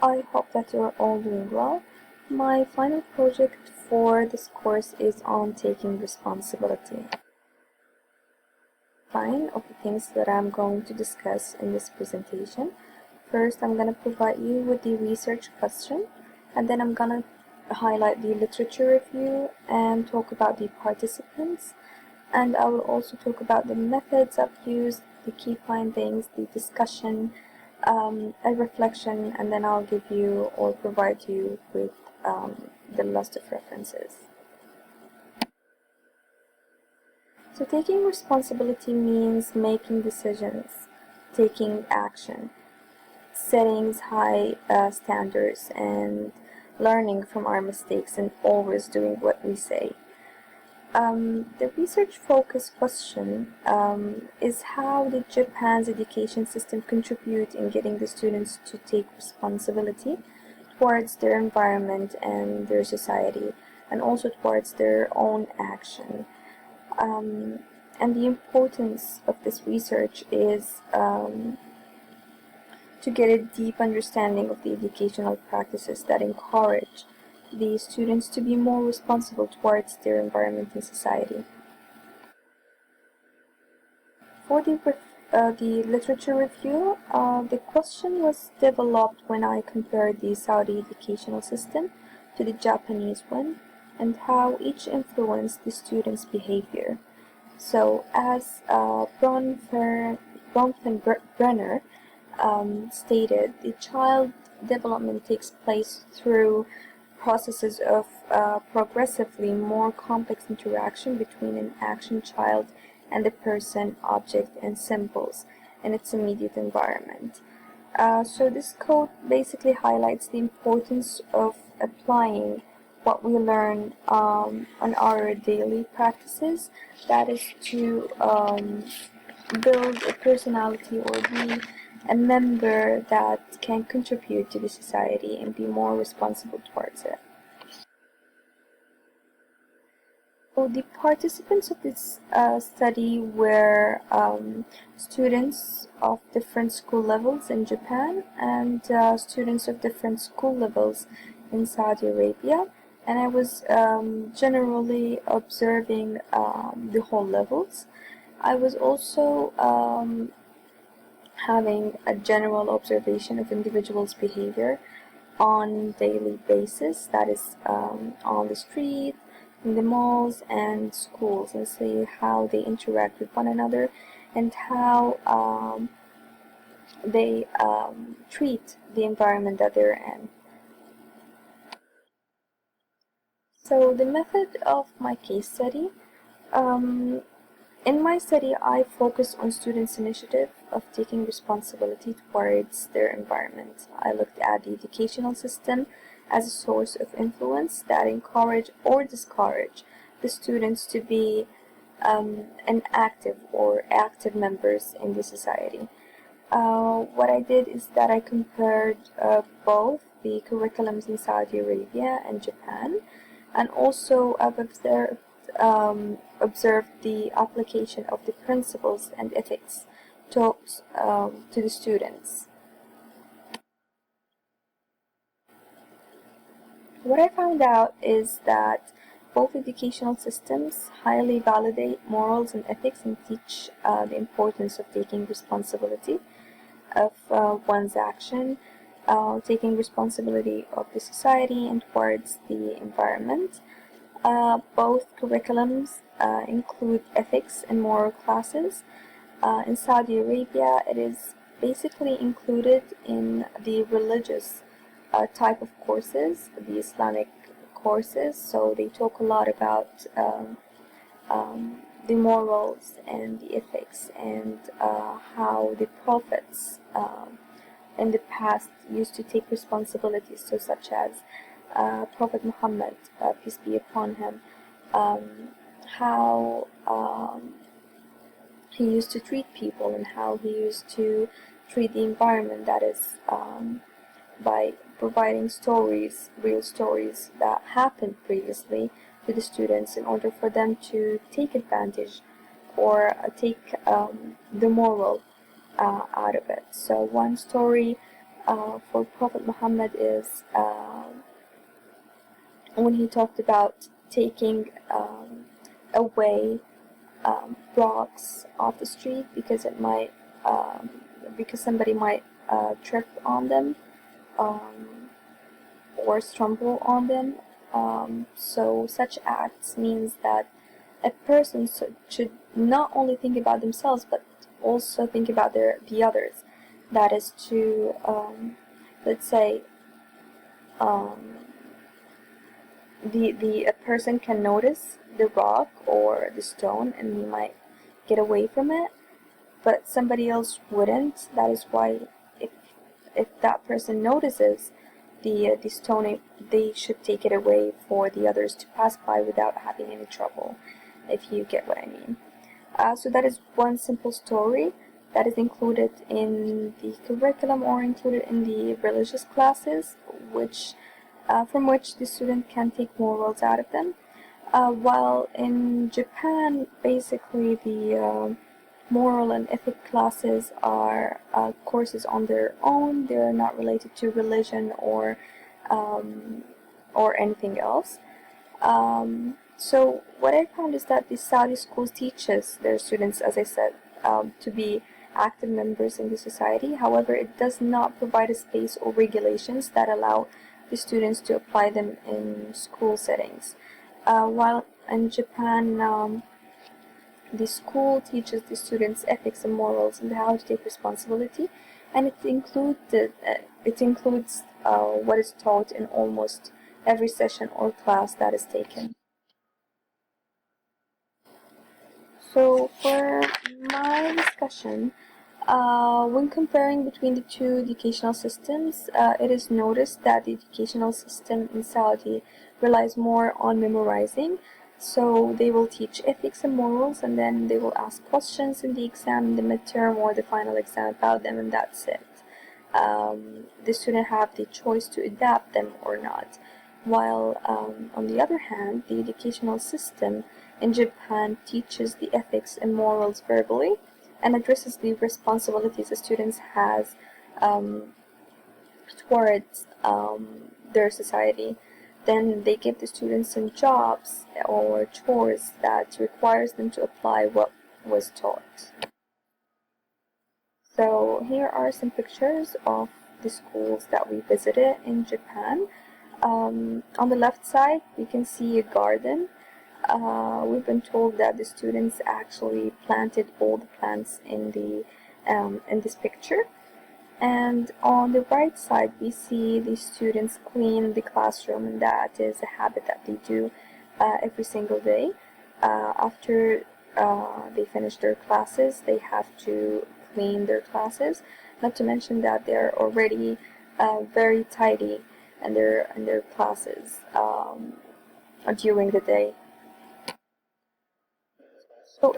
I hope that you're all doing well. My final project for this course is on taking responsibility. Fine, of the things that I'm going to discuss in this presentation. First, I'm going to provide you with the research question, and then I'm going to highlight the literature review and talk about the participants. And I will also talk about the methods I've used, the key findings, the discussion, a reflection, and then I'll give you or provide you with the list of references. So taking responsibility means making decisions, taking action, setting high standards, and learning from our mistakes and always doing what we say. The research focus question is how did Japan's education system contribute in getting the students to take responsibility towards their environment and their society, and also towards their own action. And the importance of this research is to get a deep understanding of the educational practices that encourage the students to be more responsible towards their environment and society. For the literature review, the question was developed when I compared the Saudi educational system to the Japanese one and how each influenced the students' behavior. So, as Bronfenbrenner stated, the child development takes place through processes of progressively more complex interaction between an action child and the person, object, and symbols in its immediate environment. So this quote basically highlights the importance of applying what we learn on our daily practices, that is to build a personality or be a member that can contribute to the society and be more responsible towards it. So the participants of this study were students of different school levels in Japan and students of different school levels in Saudi Arabia, and I was generally observing the whole levels. I was also having a general observation of individuals' behavior on daily basis, that is on the street, in the malls and schools, and see how they interact with one another and how they treat the environment that they're in. So the method of my case study, in my study I focused on students' initiative of taking responsibility towards their environment. I looked at the educational system as a source of influence that encourage or discourage the students to be an active or active members in the society. What I did is that I compared both the curriculums in Saudi Arabia and Japan, and also I've observed the application of the principles and ethics taught to the students. What I found out is that both educational systems highly validate morals and ethics and teach the importance of taking responsibility of one's action, taking responsibility of the society and towards the environment. Both curriculums include ethics and moral classes. In Saudi Arabia, it is basically included in the religious type of courses, the Islamic courses, so they talk a lot about the morals and the ethics and how the prophets in the past used to take responsibilities, so such as Prophet Muhammad, peace be upon him, how he used to treat people and how he used to treat the environment, that is by providing stories, real stories that happened previously to the students in order for them to take advantage or take the moral out of it. So one story for Prophet Muhammad is when he talked about taking away rocks off the street because it might because somebody might trip on them or stumble on them. So such acts means that a person should not only think about themselves but also think about the others. That is to let's say a person can notice the rock or the stone and he might get away from it, but somebody else wouldn't. That is why if that person notices the stone, they should take it away for the others to pass by without having any trouble, if you get what I mean. So that is one simple story that is included in the curriculum or included in the religious classes, which from which the student can take morals out of them. While in Japan, basically the moral and ethic classes are courses on their own. They're not related to religion or anything else. So what I found is that the Saudi schools teaches their students, as I said, to be active members in the society. However, it does not provide a space or regulations that allow the students to apply them in school settings. While in Japan, the school teaches the students ethics and morals and how to take responsibility, and it includes what is taught in almost every session or class that is taken. So for my discussion, when comparing between the two educational systems, it is noticed that the educational system in Saudi relies more on memorizing. So they will teach ethics and morals, and then they will ask questions in the exam, the midterm, or the final exam about them, and that's it. The student have the choice to adapt them or not. While on the other hand, the educational system in Japan teaches the ethics and morals verbally and addresses the responsibilities the students has towards their society. Then they give the students some jobs or chores that requires them to apply what was taught. So here are some pictures of the schools that we visited in Japan. On the left side, we can see a garden. We've been told that the students actually planted all the plants in this picture. And on the right side, we see the students clean the classroom, and that is a habit that they do every single day. After they finish their classes, they have to clean their classes. Not to mention that they're already very tidy in their classes during the day. So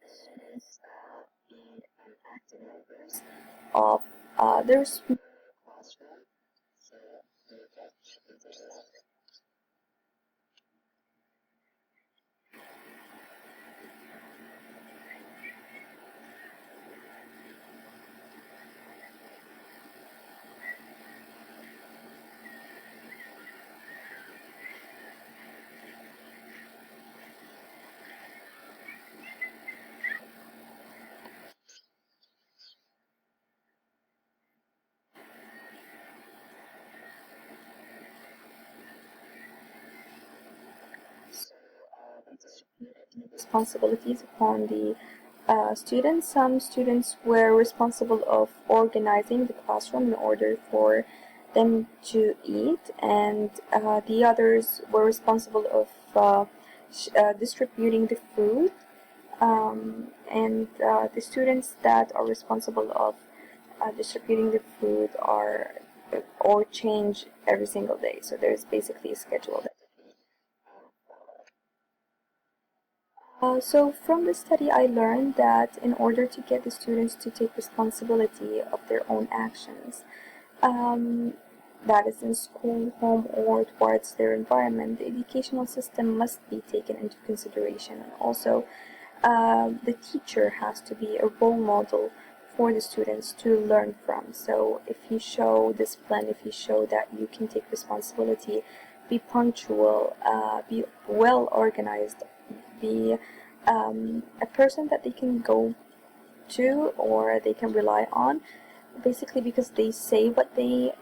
students be active members of their small classroom. So they get responsibilities upon the students. Some students were responsible of organizing the classroom in order for them to eat, and the others were responsible of distributing the food. And the students that are responsible of distributing the food are or change every single day. So there's basically a schedule. So from the study, I learned that in order to get the students to take responsibility of their own actions, that is in school, home, or towards their environment, the educational system must be taken into consideration. And also, the teacher has to be a role model for the students to learn from. So if you show discipline, if you show that you can take responsibility, be punctual, be well organized, be a person that they can go to or they can rely on, basically because they say what they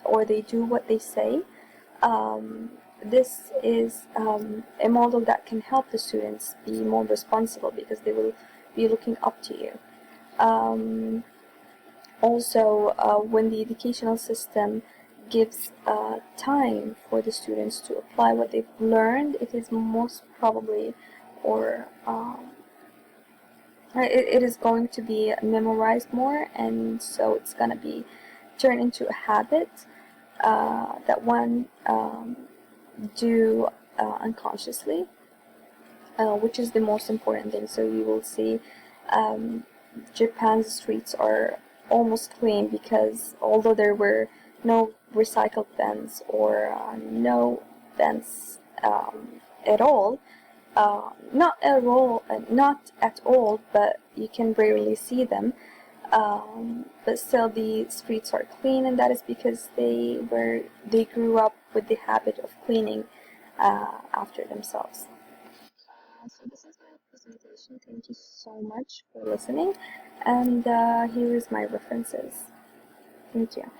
or they do what they say. This is a model that can help the students be more responsible because they will be looking up to you. Also, when the educational system gives time for the students to apply what they've learned, it is most probably, or it is going to be memorized more, and so it's going to be turned into a habit that one do unconsciously, which is the most important thing. So you will see Japan's streets are almost clean because although there were no recycled bins or no bins at all, not at all, but you can rarely see them. But still, the streets are clean, and that is because they grew up with the habit of cleaning after themselves. So this is my presentation. Thank you so much for listening, and here is my references. Thank you.